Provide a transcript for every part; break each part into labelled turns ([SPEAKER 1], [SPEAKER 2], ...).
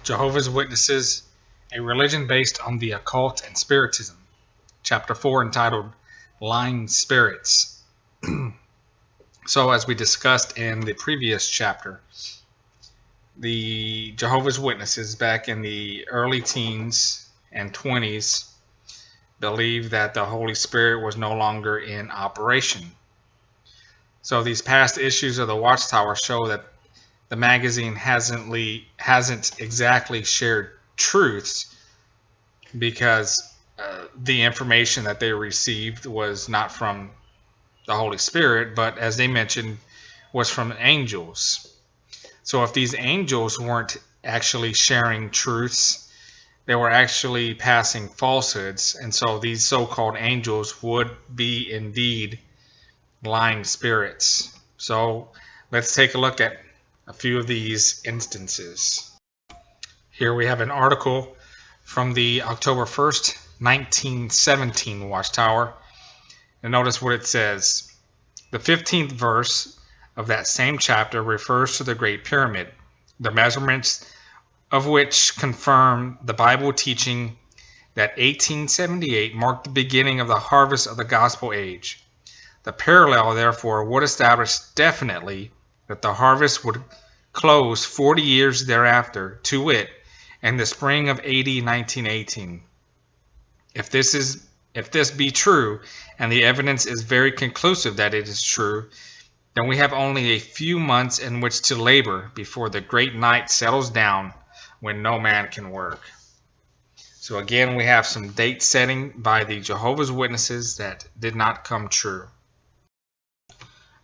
[SPEAKER 1] Jehovah's Witnesses, a religion based on the occult and spiritism. Chapter 4, entitled Lying Spirits. So, as we discussed in the previous chapter, the Jehovah's Witnesses back in the early teens and 20s believed that the Holy Spirit was no longer in operation. So these past issues of the Watchtower show that the magazine hasn't exactly shared truths, because the information that they received was not from the Holy Spirit, but as they mentioned, was from angels. So if these angels weren't actually sharing truths, they were actually passing falsehoods, and so these so-called angels would be indeed lying spirits. So let's take a look at a few of these instances. Here we have an article from the October 1st, 1917 Watchtower. And notice what it says. The 15th verse of that same chapter refers to the Great Pyramid, the measurements of which confirm the Bible teaching that 1878 marked the beginning of the harvest of the gospel age. The parallel, therefore, would establish definitely that the harvest would close 40 years thereafter, to wit, in the spring of AD 1918. If this be true, and the evidence is very conclusive that it is true, then we have only a few months in which to labor before the great night settles down when no man can work. So again, we have some date setting by the Jehovah's Witnesses that did not come true.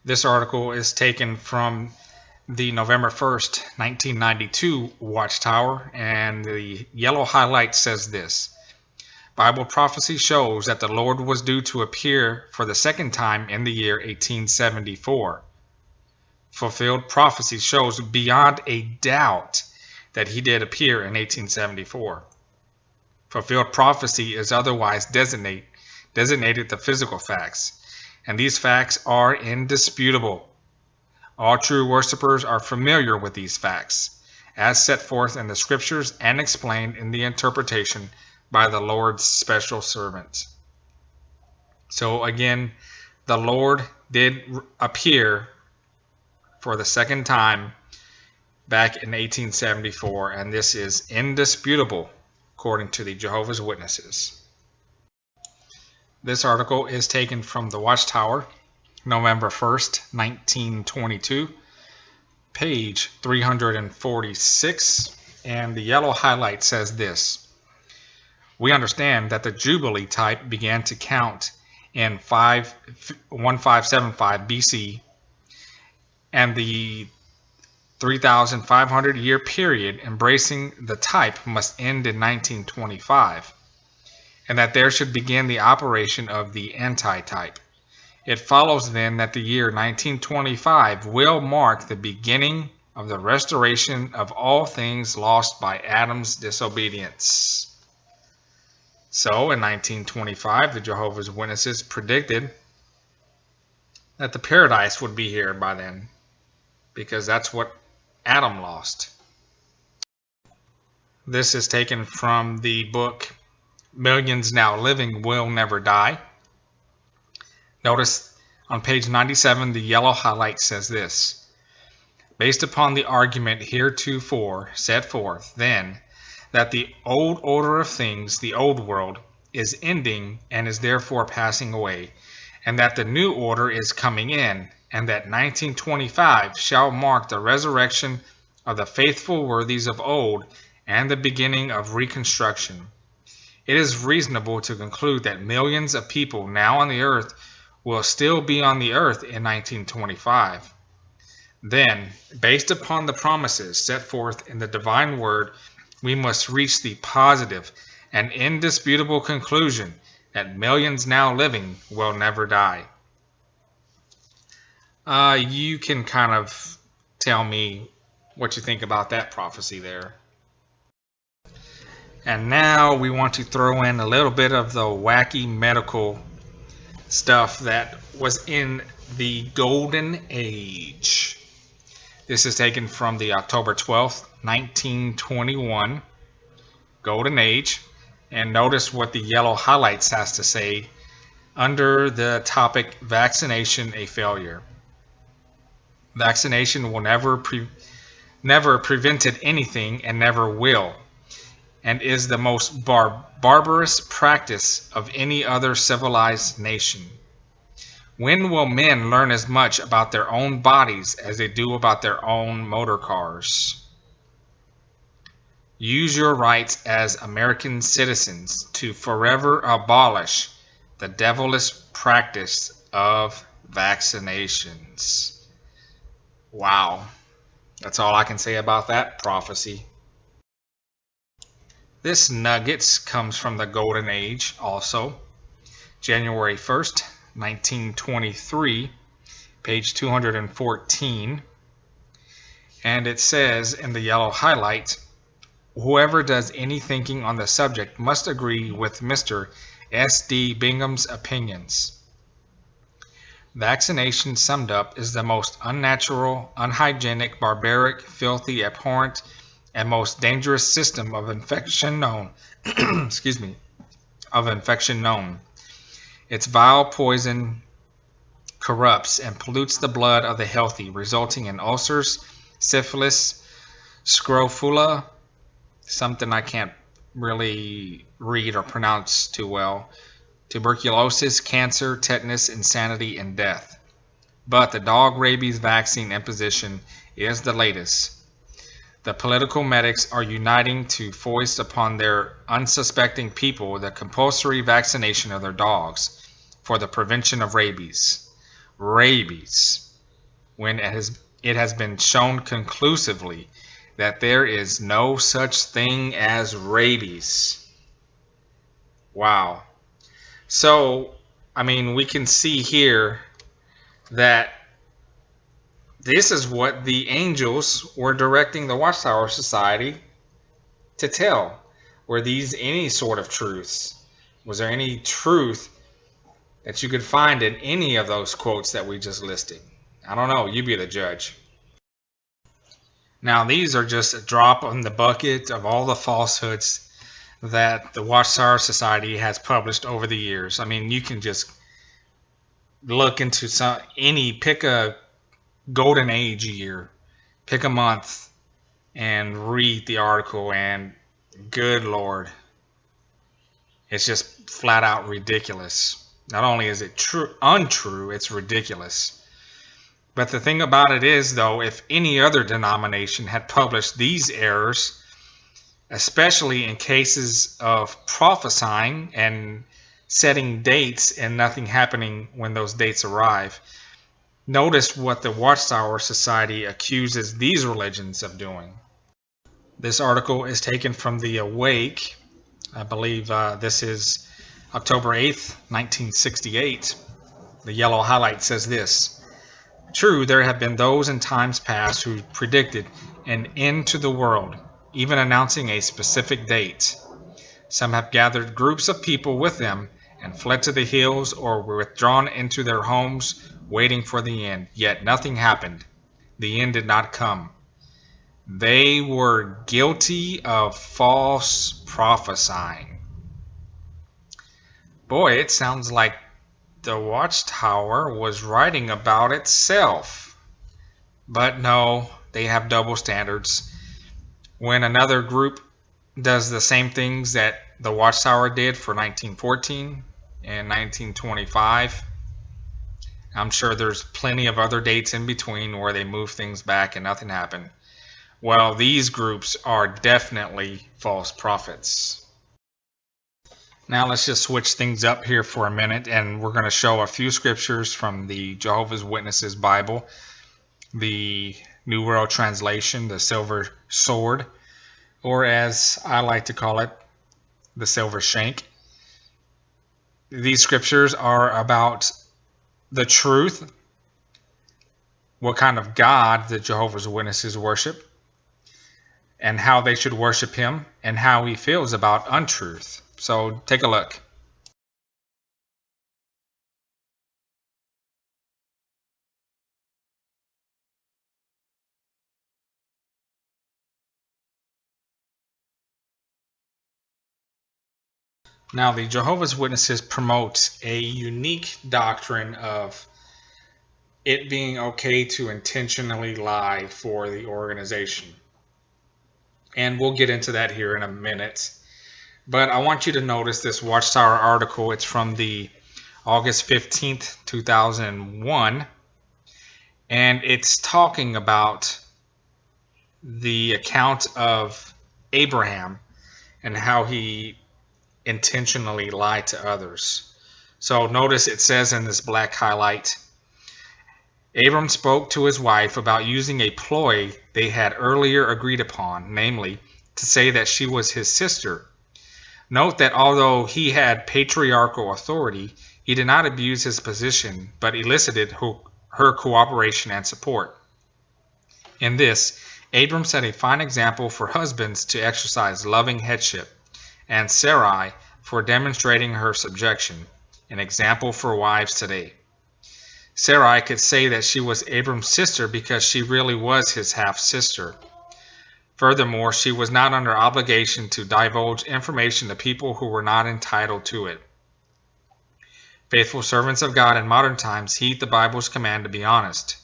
[SPEAKER 1] This article is taken from the November 1st, 1992 Watchtower, and the yellow highlight says this. Bible prophecy shows that the Lord was due to appear for the second time in the year 1874. Fulfilled prophecy shows beyond a doubt that he did appear in 1874. Fulfilled prophecy is otherwise designated the physical facts, and these facts are indisputable. All true worshipers are familiar with these facts, as set forth in the scriptures and explained in the interpretation by the Lord's special servant. So again, the Lord did appear for the second time back in 1874, and this is indisputable according to the Jehovah's Witnesses. This article is taken from the Watchtower, November 1st, 1922, page 346, and the yellow highlight says this. We understand that the Jubilee type began to count in 1575 BC, and the 3,500 year period embracing the type must end in 1925, and that there should begin the operation of the anti-type. It follows then that the year 1925 will mark the beginning of the restoration of all things lost by Adam's disobedience. So in 1925, the Jehovah's Witnesses predicted that the paradise would be here by then, because that's what Adam lost. This is taken from the book Millions Now Living Will Never Die. Notice on page 97, the yellow highlight says this. Based upon the argument heretofore set forth, then, that the old order of things, the old world, is ending and is therefore passing away, and that the new order is coming in, and that 1925 shall mark the resurrection of the faithful worthies of old and the beginning of reconstruction. It is reasonable to conclude that millions of people now on the earth will still be on the earth in 1925. Then, based upon the promises set forth in the divine word, we must reach the positive and indisputable conclusion that millions now living will never die. You can kind of tell me what you think about that prophecy there. And now we want to throw in a little bit of the wacky medical stuff that was in the Golden Age. This is taken from the October 12th, 1921, Golden Age, and notice what the yellow highlights has to say under the topic vaccination a failure. Vaccination will never prevented anything and never will, and is the most barbarous practice of any other civilized nation. When will men learn as much about their own bodies as they do about their own motor cars? Use your rights as American citizens to forever abolish the devilish practice of vaccinations. Wow. That's all I can say about that prophecy. This nuggets comes from the Golden Age also. January 1st, 1923, page 214. And it says in the yellow highlight, whoever does any thinking on the subject must agree with Mr. S.D. Bingham's opinions. Vaccination, summed up, is the most unnatural, unhygienic, barbaric, filthy, abhorrent, and most dangerous system of infection known. Excuse me, of infection known. Its vile poison corrupts and pollutes the blood of the healthy, resulting in ulcers, syphilis, scrofula, something I can't really read or pronounce too well, tuberculosis, cancer, tetanus, insanity, and death. But the dog rabies vaccine imposition is the latest. The political medics are uniting to foist upon their unsuspecting people the compulsory vaccination of their dogs for the prevention of rabies. Rabies, when it has been shown conclusively that there is no such thing as rabies. Wow. So, I mean, we can see here that this is what the angels were directing the Watchtower Society to tell. Were these any sort of truths? Was there any truth that you could find in any of those quotes that we just listed? I don't know. You be the judge. Now, these are just a drop in the bucket of all the falsehoods that the Watchtower Society has published over the years. I mean, you can just look into pick a golden age year, pick a month, and read the article, and good Lord, it's just flat out ridiculous. Not only is it untrue, it's ridiculous. But the thing about it is, though, if any other denomination had published these errors, especially in cases of prophesying and setting dates and nothing happening when those dates arrive, notice what the Watchtower Society accuses these religions of doing. This article is taken from the Awake. I believe this is October 8th, 1968. The yellow highlight says this. True, there have been those in times past who predicted an end to the world, even announcing a specific date. Some have gathered groups of people with them and fled to the hills or were withdrawn into their homes, waiting for the end. Yet nothing happened. The end did not come. They were guilty of false prophesying. Boy, it sounds like the Watchtower was writing about itself. But no, they have double standards. When another group does the same things that the Watchtower did for 1914 and 1925, I'm sure there's plenty of other dates in between where they move things back and nothing happened. Well, these groups are definitely false prophets. Now let's just switch things up here for a minute, and we're going to show a few scriptures from the Jehovah's Witnesses Bible, the New World Translation, the Silver Sword, or as I like to call it, the Silver Shank. These scriptures are about the truth, what kind of God the Jehovah's Witnesses worship, and how they should worship him, and how he feels about untruth. So take a look. Now, the Jehovah's Witnesses promote a unique doctrine of it being okay to intentionally lie for the organization. And we'll get into that here in a minute. But I want you to notice this Watchtower article. It's from the August 15th, 2001. And it's talking about the account of Abraham and how he intentionally lied to others. So notice it says in this black highlight, Abram spoke to his wife about using a ploy they had earlier agreed upon, namely, to say that she was his sister. Note that although he had patriarchal authority, he did not abuse his position, but elicited her cooperation and support. In this, Abram set a fine example for husbands to exercise loving headship, and Sarai for demonstrating her subjection, an example for wives today. Sarai could say that she was Abram's sister because she really was his half-sister. Furthermore, she was not under obligation to divulge information to people who were not entitled to it. Faithful servants of God in modern times heed the Bible's command to be honest.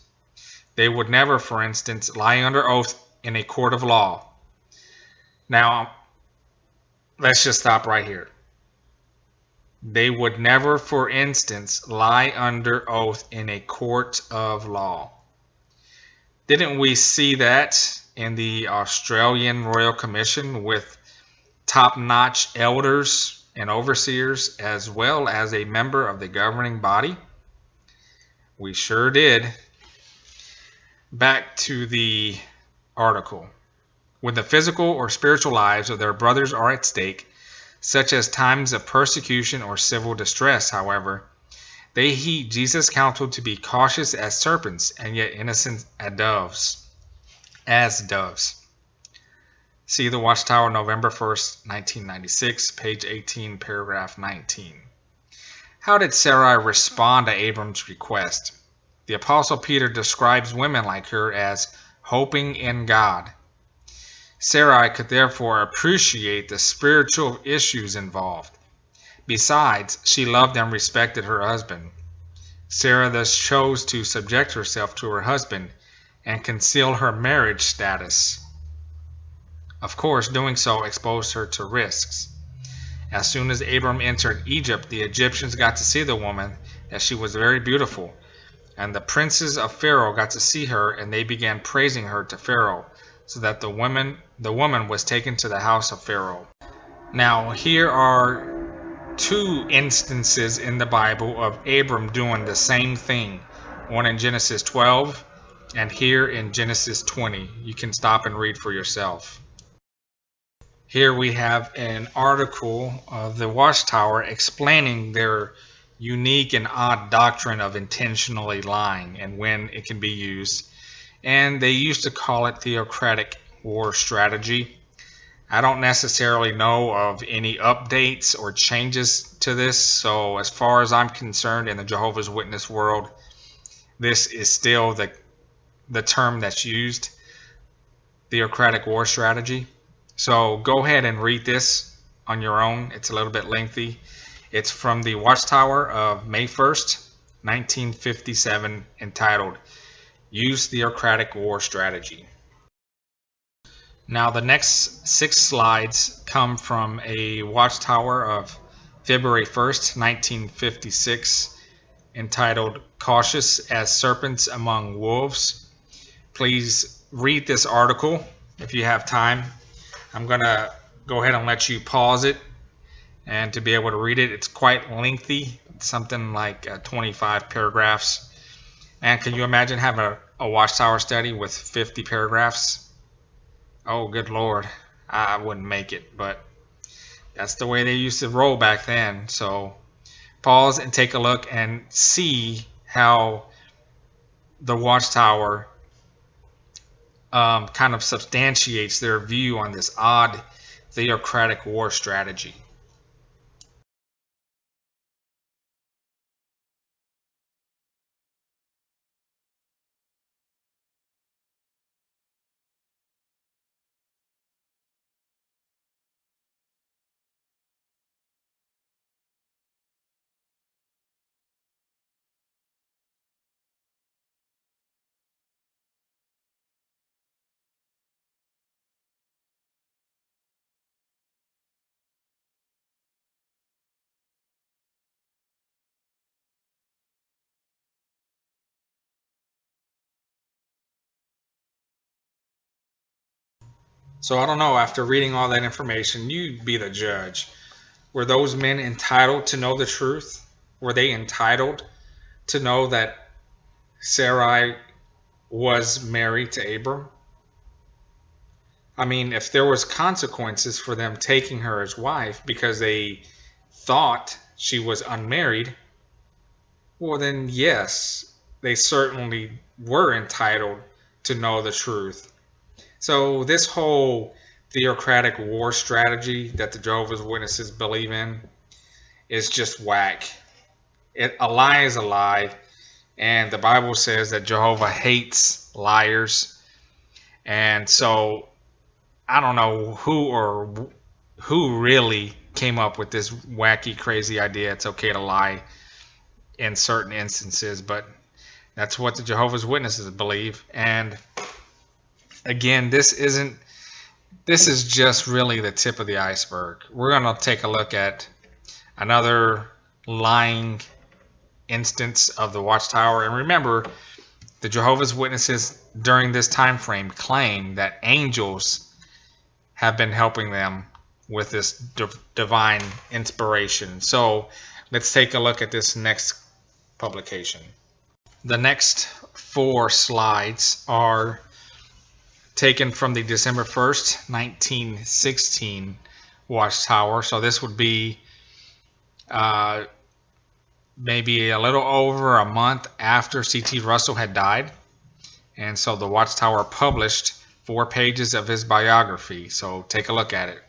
[SPEAKER 1] They would never, for instance, lie under oath in a court of law. Now, let's just stop right here. They would never, for instance, lie under oath in a court of law. Didn't we see that in the Australian Royal Commission with top-notch elders and overseers as well as a member of the governing body? We sure did. Back to the article. When the physical or spiritual lives of their brothers are at stake, such as times of persecution or civil distress, however, they heed Jesus' counsel to be cautious as serpents and yet innocent as doves. See the Watchtower, November 1st, 1996, page 18, paragraph 19. How did Sarai respond to Abram's request? The Apostle Peter describes women like her as hoping in God. Sarai could therefore appreciate the spiritual issues involved. Besides, she loved and respected her husband. Sarah thus chose to subject herself to her husband and conceal her marriage status. Of course, doing so exposed her to risks. As soon as Abram entered Egypt, the Egyptians got to see the woman, as she was very beautiful, and the princes of Pharaoh got to see her, and they began praising her to Pharaoh, so that the woman was taken to the house of Pharaoh. Now, here are two instances in the Bible of Abram doing the same thing. One in Genesis 12 and here in Genesis 20. You can stop and read for yourself. Here we have an article of the Watchtower explaining their unique and odd doctrine of intentionally lying and when it can be used. And they used to call it theocratic war strategy. I don't necessarily know of any updates or changes to this, so as far as I'm concerned in the Jehovah's Witness world, this is still the term that's used, theocratic war strategy. So go ahead and read this on your own. It's a little bit lengthy. It's from the Watchtower of May 1st, 1957, entitled Use Theocratic War Strategy. Now the next 6 slides come from a Watchtower of February 1st, 1956, entitled Cautious as Serpents Among Wolves. Please read this article if you have time. I'm going to go ahead and let you pause it and to be able to read it. It's quite lengthy. It's something like 25 paragraphs. And can you imagine having a Watchtower study with 50 paragraphs? Oh, good Lord. I wouldn't make it, but that's the way they used to roll back then. So pause and take a look and see how the Watchtower kind of substantiates their view on this odd theocratic war strategy. So I don't know, after reading all that information, you be the judge. Were those men entitled to know the truth? Were they entitled to know that Sarai was married to Abram? I mean, if there was consequences for them taking her as wife because they thought she was unmarried, well then yes, they certainly were entitled to know the truth. So this whole theocratic war strategy that the Jehovah's Witnesses believe in is just whack. A lie is a lie, and the Bible says that Jehovah hates liars. And so I don't know who really came up with this wacky, crazy idea. It's okay to lie in certain instances, but that's what the Jehovah's Witnesses believe. And again, this is just really the tip of the iceberg. We're going to take a look at another lying instance of the Watchtower. And remember, the Jehovah's Witnesses during this time frame claim that angels have been helping them with this divine inspiration. So let's take a look at this next publication. The next 4 slides are taken from the December 1st, 1916 Watchtower. So this would be maybe a little over a month after C.T. Russell had died. And so the Watchtower published 4 pages of his biography. So take a look at it.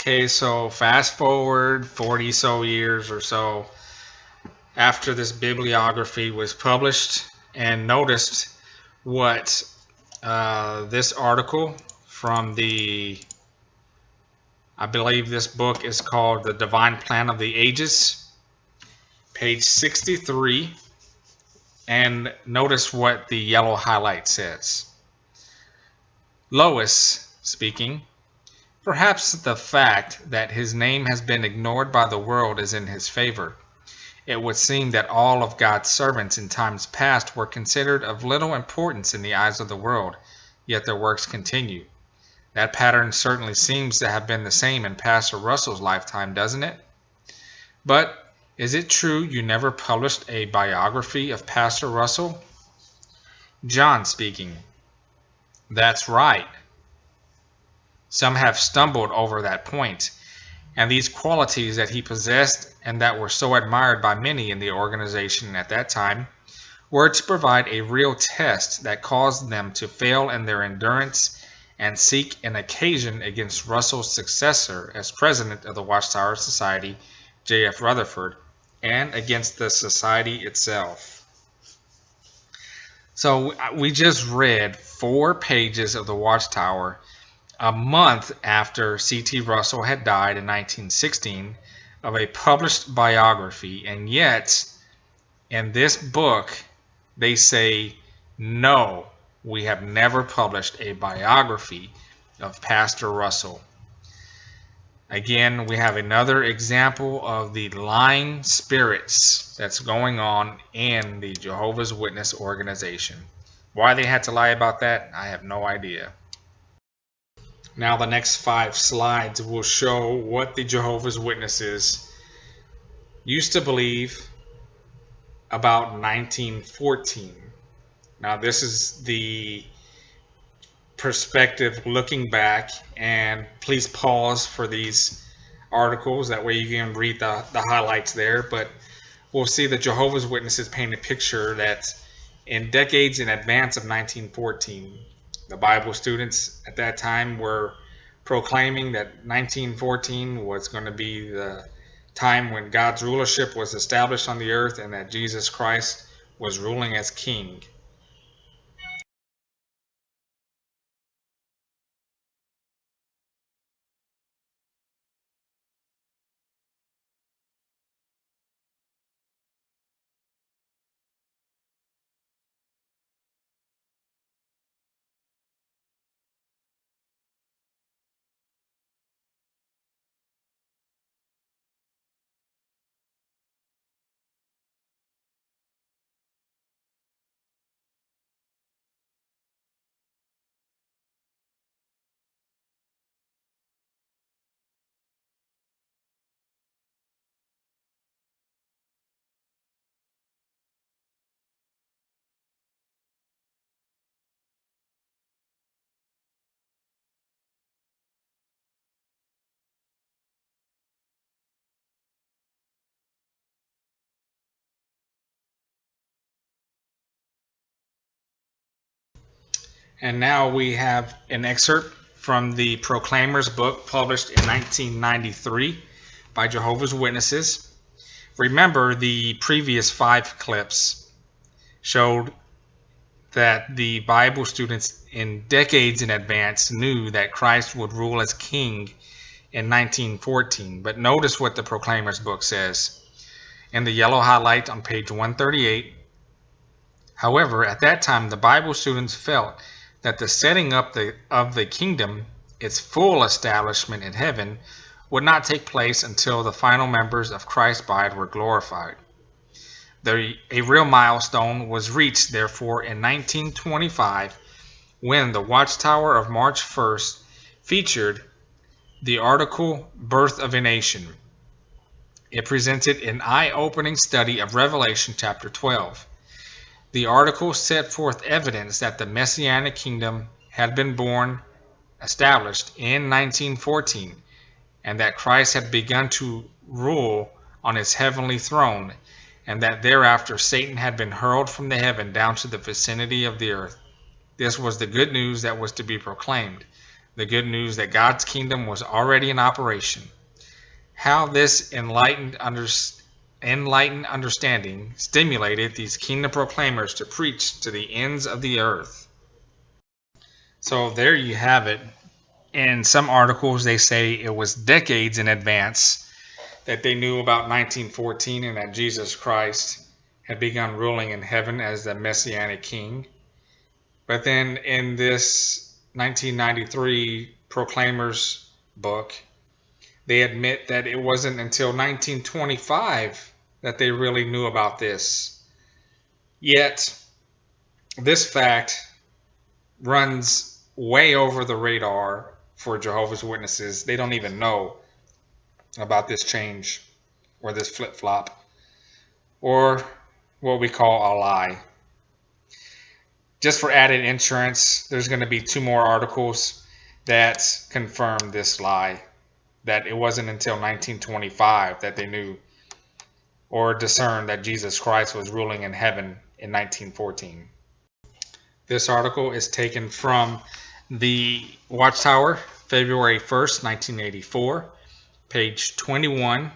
[SPEAKER 1] Okay, so fast forward 40 so years or so after this bibliography was published, and noticed what this article from I believe this book is called The Divine Plan of the Ages, page 63, and notice what the yellow highlight says. Lois speaking. Perhaps the fact that his name has been ignored by the world is in his favor. It would seem that all of God's servants in times past were considered of little importance in the eyes of the world, yet their works continue. That pattern certainly seems to have been the same in Pastor Russell's lifetime, doesn't it? But is it true you never published a biography of Pastor Russell? John speaking. That's right. Some have stumbled over that point, and these qualities that he possessed and that were so admired by many in the organization at that time were to provide a real test that caused them to fail in their endurance and seek an occasion against Russell's successor as president of the Watchtower Society, J.F. Rutherford, and against the society itself. So we just read 4 pages of the Watchtower a month after C.T. Russell had died in 1916 of a published biography, and yet in this book they say, no, we have never published a biography of Pastor Russell. Again, we have another example of the lying spirits that's going on in the Jehovah's Witness organization. Why they had to lie about that, I have no idea. Now the next 5 slides will show what the Jehovah's Witnesses used to believe about 1914. Now this is the perspective looking back, and please pause for these articles, that way you can read the highlights there. But we'll see the Jehovah's Witnesses paint a picture that in decades in advance of 1914, the Bible students at that time were proclaiming that 1914 was going to be the time when God's rulership was established on the earth and that Jesus Christ was ruling as king. And now we have an excerpt from the Proclaimer's book published in 1993 by Jehovah's Witnesses. Remember, the previous 5 clips showed that the Bible students in decades in advance knew that Christ would rule as king in 1914. But notice what the Proclaimer's book says in the yellow highlight on page 138. However, at that time, the Bible students felt that the setting up of the kingdom, its full establishment in heaven, would not take place until the final members of Christ's bride were glorified. A real milestone was reached, therefore, in 1925 when the Watchtower of March 1st featured the article Birth of a Nation. It presented an eye-opening study of Revelation chapter 12. The article set forth evidence that the Messianic kingdom had been established in 1914, and that Christ had begun to rule on his heavenly throne, and that thereafter Satan had been hurled from the heaven down to the vicinity of the earth. This was the good news that was to be proclaimed, the good news that God's kingdom was already in operation. How this enlightened understanding stimulated these kingdom proclaimers to preach to the ends of the earth. So there you have it. In some articles, they say it was decades in advance that they knew about 1914 and that Jesus Christ had begun ruling in heaven as the Messianic King. But then in this 1993 Proclaimer's book, they admit that it wasn't until 1925 that they really knew about this. Yet, this fact runs way over the radar for Jehovah's Witnesses. They don't even know about this change or this flip-flop or what we call a lie. Just for added insurance, there's going to be 2 more articles that confirm this lie, that it wasn't until 1925 that they knew or discerned that Jesus Christ was ruling in heaven in 1914. This article is taken from the Watchtower, February 1st, 1984, page 21,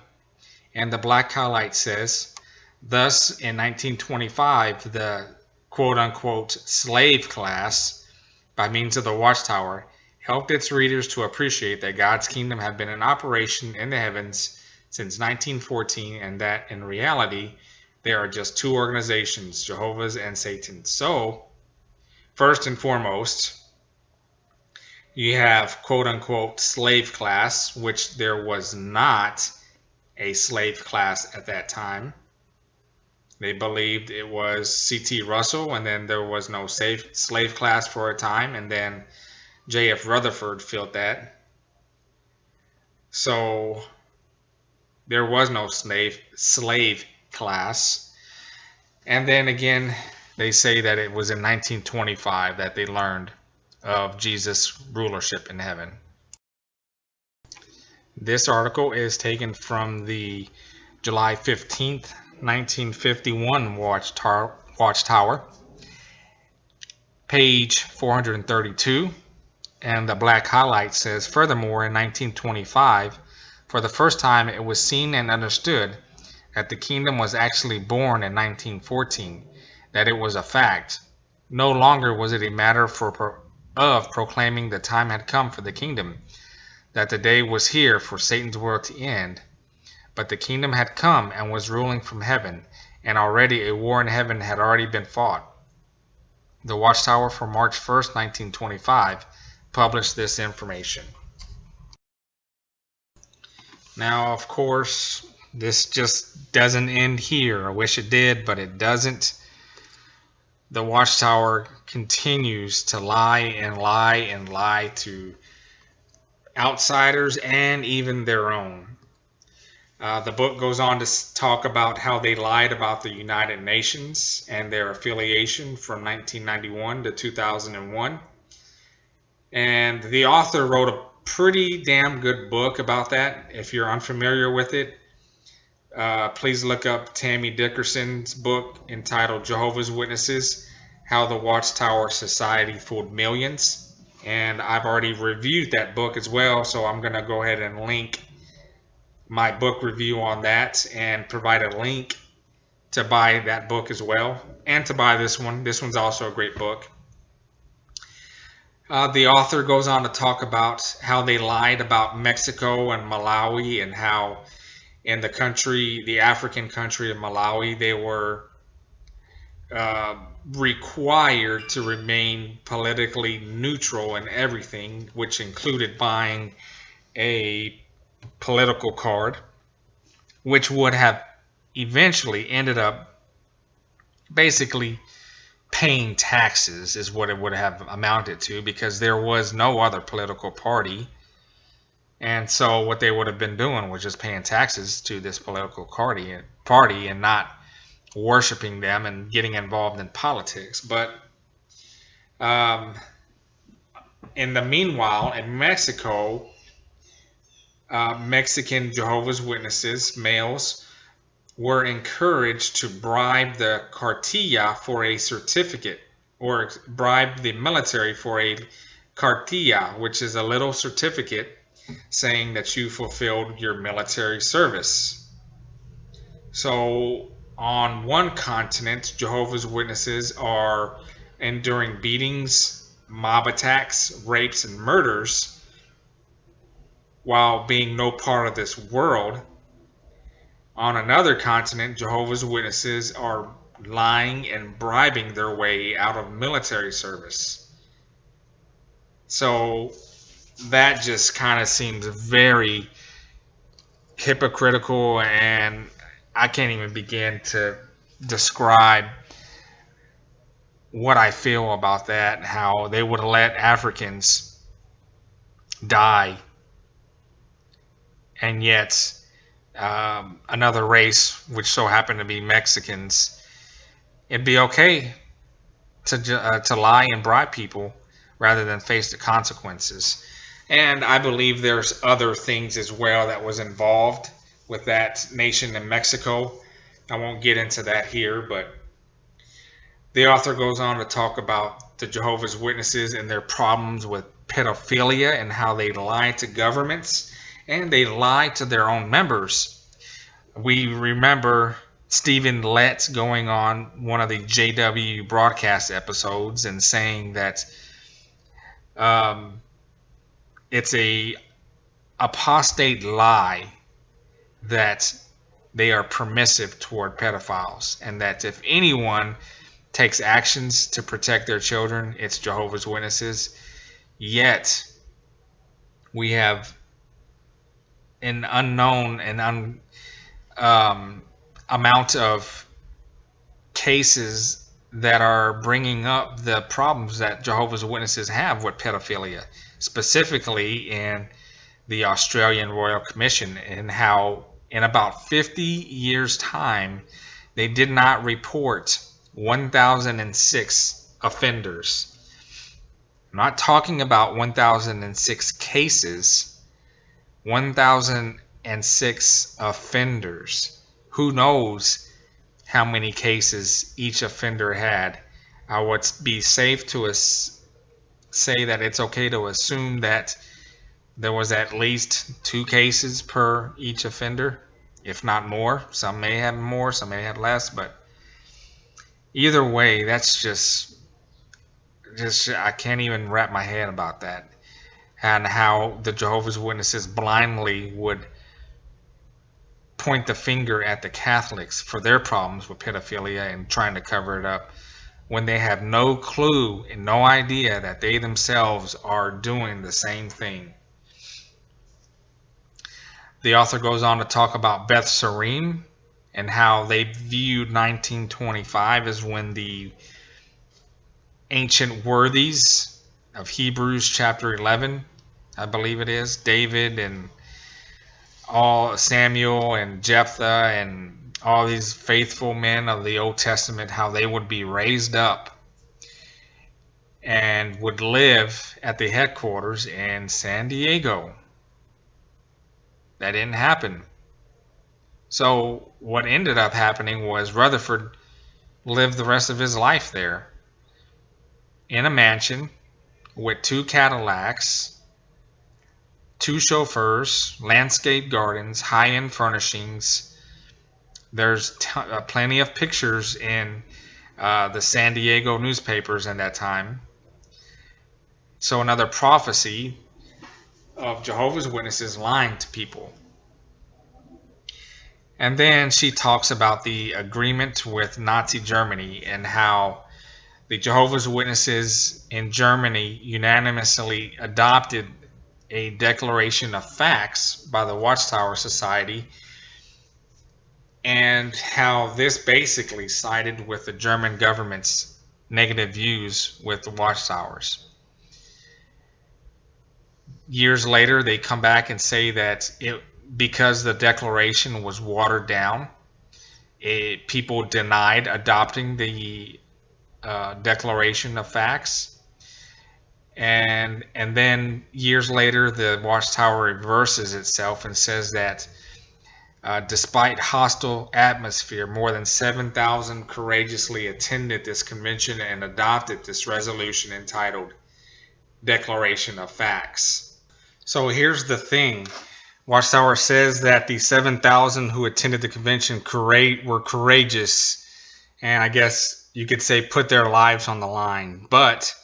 [SPEAKER 1] and the black highlight says, thus in 1925, the quote-unquote slave class, by means of the Watchtower, helped its readers to appreciate that God's kingdom had been in operation in the heavens since 1914, and that in reality there are just 2 organizations, Jehovah's and Satan's. So, first and foremost, you have quote-unquote slave class, which there was not a slave class at that time. They believed it was C.T. Russell, and then there was no slave class for a time, and then J.F. Rutherford felt that. So there was no slave class. And then again, they say that it was in 1925 that they learned of Jesus' rulership in heaven. This article is taken from the July 15th, 1951 Watchtower, page 432, and the black highlight says, furthermore, in 1925, For the first time, it was seen and understood that the kingdom was actually born in 1914, that it was a fact. No longer was it a matter of proclaiming the time had come for the kingdom, that the day was here for Satan's world to end, but the kingdom had come and was ruling from heaven, and already a war in heaven had already been fought. The Watchtower for March 1st, 1925 published this information. Now, of course, this just doesn't end here. I wish it did, but it doesn't. The Watchtower continues to lie and lie and lie to outsiders and even their own. The book goes on to talk about how they lied about the United Nations and their affiliation from 1991 to 2001. And the author wrote a pretty damn good book about that. If you're unfamiliar with it, please look up Tammy Dickerson's book entitled Jehovah's Witnesses, How the Watchtower Society Fooled Millions. And I've already reviewed that book as well, so I'm going to go ahead and link my book review on that and provide a link to buy that book as well, and to buy this one. This one's also a great book. The author goes on to talk about how they lied about Mexico and Malawi, and how in the African country of Malawi, they were required to remain politically neutral in everything, which included buying a political card, which would have eventually ended up basically paying taxes, is what it would have amounted to, because there was no other political party. And so what they would have been doing was just paying taxes to this political party and not worshiping them and getting involved in politics. But in the meanwhile, in Mexico, Mexican Jehovah's Witnesses, males, were encouraged to bribe the cartilla for a certificate, or bribe the military for a cartilla, which is a little certificate saying that you fulfilled your military service. So on one continent, Jehovah's Witnesses are enduring beatings, mob attacks, rapes, and murders, while being no part of this world. On another continent, Jehovah's Witnesses are lying and bribing their way out of military service. So that just kind of seems very hypocritical, and I can't even begin to describe what I feel about that, how they would let Africans die, and yet another race, which so happened to be Mexicans, it'd be okay to lie and bribe people rather than face the consequences. And I believe there's other things as well that was involved with that nation in Mexico. I won't get into that here, but the author goes on to talk about the Jehovah's Witnesses and their problems with pedophilia, and how they lie to governments and they lie to their own members. We remember Stephen Letts going on one of the JW broadcast episodes and saying that it's a apostate lie that they are permissive toward pedophiles, and that if anyone takes actions to protect their children, it's Jehovah's Witnesses. Yet we have an unknown and amount of cases that are bringing up the problems that Jehovah's Witnesses have with pedophilia, specifically in the Australian Royal Commission, and how in about 50 years' time they did not report 1,006 offenders. I'm not talking about 1,006 cases, 1,006 offenders. Who knows how many cases each offender had? I would be safe to say that it's okay to assume that there was at least 2 cases per each offender, if not more. Some may have more, some may have less, but either way, that's just I can't even wrap my head about that. And how the Jehovah's Witnesses blindly would point the finger at the Catholics for their problems with pedophilia and trying to cover it up, when they have no clue and no idea that they themselves are doing the same thing. The author goes on to talk about Beth Sarim and how they viewed 1925 as when the ancient worthies of Hebrews chapter 11, I believe it is, David and all Samuel and Jephthah and all these faithful men of the Old Testament, how they would be raised up and would live at the headquarters in San Diego. That didn't happen. So what ended up happening was Rutherford lived the rest of his life there in a mansion with 2 Cadillacs, 2 chauffeurs, landscape gardens, high-end furnishings. There's plenty of pictures in the San Diego newspapers in that time. So another prophecy of Jehovah's Witnesses lying to people. And then she talks about the agreement with Nazi Germany and how the Jehovah's Witnesses in Germany unanimously adopted a declaration of facts by the Watchtower Society, and how this basically sided with the German government's negative views with the Watchtowers. Years later, they come back and say that because the declaration was watered down, people denied adopting the declaration of facts. And then years later, the Watchtower reverses itself and says that despite hostile atmosphere, more than 7,000 courageously attended this convention and adopted this resolution entitled Declaration of Facts. So here's the thing. Watchtower says that the 7,000 who attended the convention were courageous, and I guess you could say put their lives on the line. But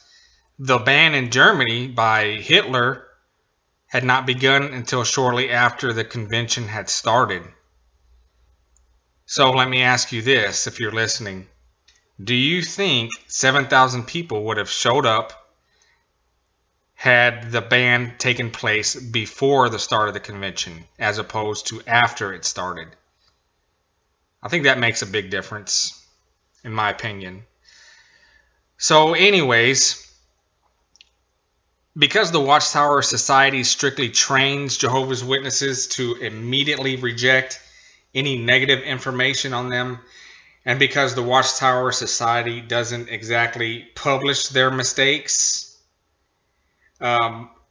[SPEAKER 1] the ban in Germany by Hitler had not begun until shortly after the convention had started. So let me ask you this, if you're listening. Do you think 7,000 people would have showed up had the ban taken place before the start of the convention as opposed to after it started? I think that makes a big difference, in my opinion. So anyways, because the Watchtower Society strictly trains Jehovah's Witnesses to immediately reject any negative information on them, and because the Watchtower Society doesn't exactly publish their mistakes,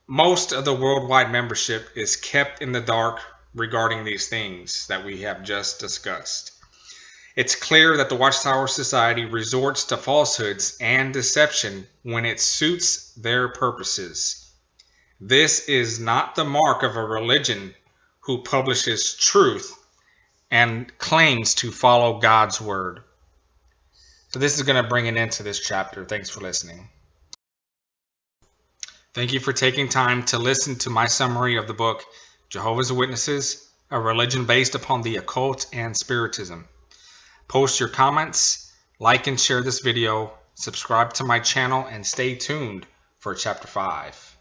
[SPEAKER 1] most of the worldwide membership is kept in the dark regarding these things that we have just discussed. It's clear that the Watchtower Society resorts to falsehoods and deception when it suits their purposes. This is not the mark of a religion who publishes truth and claims to follow God's word. So this is going to bring an end to this chapter. Thanks for listening. Thank you for taking time to listen to my summary of the book, Jehovah's Witnesses, a religion based upon the occult and spiritism. Post your comments, like and share this video, subscribe to my channel, and stay tuned for Chapter 5.